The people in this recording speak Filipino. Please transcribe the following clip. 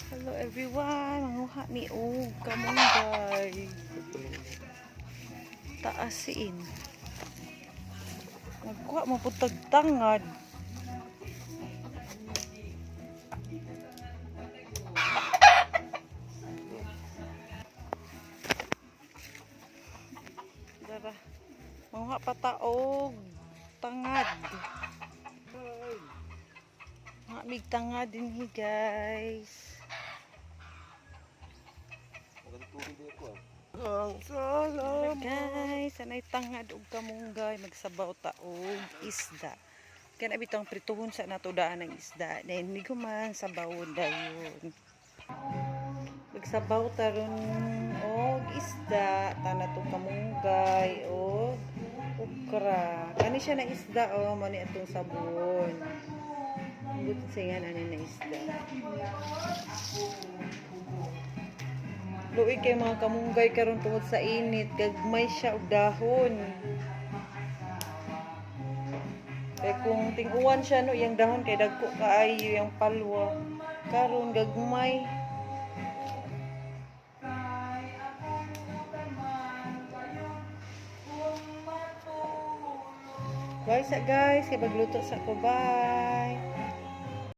Hello everyone, manguha mi og kamunggay. Taasin. Nagkuha mo putag tangad. Dara. Manguha pa ta og tangad. Mga mig tangad dinhi guys. Hello guys, anay tangad og kamunggay, magsabaw ta og isda. Kana bitang prituhon sa nato daan ng isda. Then hindi ko man sabawon dayon. Magsabaw ta ron og isda, tana to kamunggay og okra. Kani siya na isda mo ni atong sabon. Buti singan ani na isda. Luoy kay mga kamunggay karon tungod sa init, gagmay siya og dahon. Kaya kung ting-uwan siya no, yung dahon kay dagko kaayo yung palwa. Karon gagmay. Bye sa guys, kay magluto sa ko. Bye.